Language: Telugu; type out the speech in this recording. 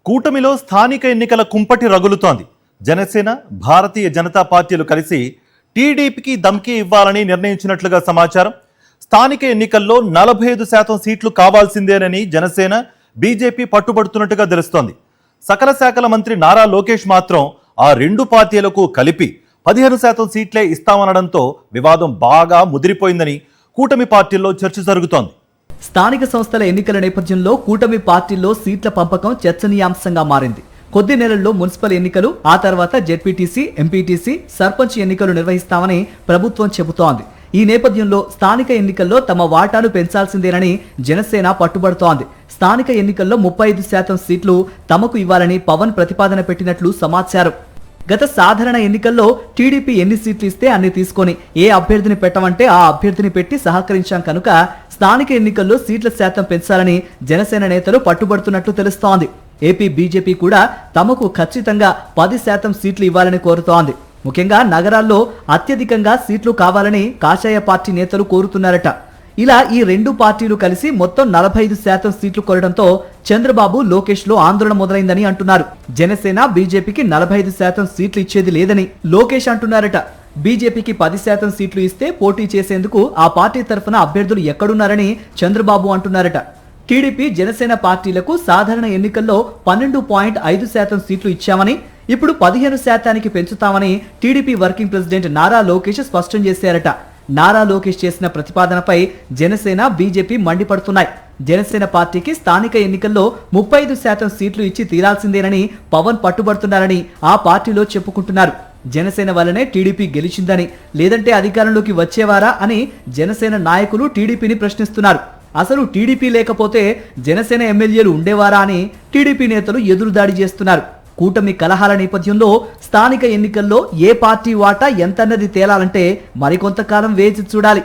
కూటమిలో స్థానిక ఎన్నికల కుంపటి రగులుతోంది. జనసేన, భారతీయ జనతా పార్టీలు కలిసి టీడీపీకి దమ్కి ఇవ్వాలని నిర్ణయించినట్లుగా సమాచారం. స్థానిక ఎన్నికల్లో 45% సీట్లు కావాల్సిందేనని జనసేన, బీజేపీ పట్టుబడుతున్నట్టుగా తెలుస్తోంది. సకల శాఖల మంత్రి నారా లోకేష్ మాత్రం ఆ రెండు పార్టీలకు కలిపి 15% సీట్లే ఇస్తామనడంతో వివాదం బాగా ముదిరిపోయిందని కూటమి పార్టీల్లో చర్చ జరుగుతోంది. స్థానిక సంస్థల ఎన్నికల నేపథ్యంలో కూటమి పార్టీల్లో సీట్ల పంపకం చర్చనీయాంశంగా మారింది. కొద్ది నెలల్లో మున్సిపల్ ఎన్నికలు, ఆ తర్వాత జెడ్పీటీసీ, ఎంపీటీసీ, సర్పంచ్ ఎన్నికలు నిర్వహిస్తామని ప్రభుత్వం చెబుతోంది. ఈ నేపథ్యంలో స్థానిక ఎన్నికల్లో తమ వాటాను పెంచాల్సిందేనని జనసేన పట్టుబడుతోంది. స్థానిక ఎన్నికల్లో 35% సీట్లు తమకు ఇవ్వాలని పవన్ ప్రతిపాదన పెట్టినట్లు సమాచారం. గత సాధారణ ఎన్నికల్లో టీడీపీ ఎన్ని సీట్లు ఇస్తే అన్ని తీసుకొని ఏ అభ్యర్థిని పెట్టమంటే ఆ అభ్యర్థిని పెట్టి సహకరించాం కనుక స్థానిక ఎన్నికల్లో సీట్ల శాతం పెంచాలని జనసేన నేతలు పట్టుబడుతున్నట్లు తెలుస్తోంది. ఏపీ బీజేపీ కూడా తమకు ఖచ్చితంగా 10% సీట్లు ఇవ్వాలని కోరుతోంది. ముఖ్యంగా నగరాల్లో అత్యధికంగా సీట్లు కావాలని కాషాయ పార్టీ నేతలు కోరుతున్నారట. ఇలా ఈ రెండు పార్టీలు కలిసి మొత్తం 45% సీట్లు కోరడంతో చంద్రబాబు, లోకేష్ లో ఆందోళన మొదలైందని అంటున్నారు. జనసేన, బీజేపీకి 45% సీట్లు ఇచ్చేది లేదని లోకేష్ అంటున్నారట. బీజేపీకి 10% సీట్లు ఇస్తే పోటీ చేసేందుకు ఆ పార్టీ తరఫున అభ్యర్థులు ఎక్కడున్నారని చంద్రబాబు అంటున్నారట. టీడీపీ, జనసేన పార్టీలకు సాధారణ ఎన్నికల్లో 12.5% సీట్లు ఇచ్చామని, ఇప్పుడు 15% పెంచుతామని TDP working president Nara Lokesh స్పష్టం చేశారట. నారా లోకేష్ చేసిన ప్రతిపాదనపై జనసేన, బీజేపీ మండిపడుతున్నాయి. జనసేన పార్టీకి స్థానిక ఎన్నికల్లో 35% సీట్లు ఇచ్చి తీరాల్సిందేనని పవన్ పట్టుబడుతున్నారని ఆ పార్టీలో చెప్పుకుంటున్నారు. జనసేన వల్లనే టీడీపీ గెలిచిందని, లేదంటే అధికారంలోకి వచ్చేవారా అని జనసేన నాయకులు టీడీపీని ప్రశ్నిస్తున్నారు. అసలు టీడీపీ లేకపోతే జనసేన ఎమ్మెల్యేలు ఉండేవారా అని టీడీపీ నేతలు ఎదురుదాడి చేస్తున్నారు. కూటమి కలహాల నేపథ్యంలో స్థానిక ఎన్నికల్లో ఏ పార్టీ వాటా ఎంతన్నది తేలాలంటే మరికొంతకాలం వేచి చూడాలి.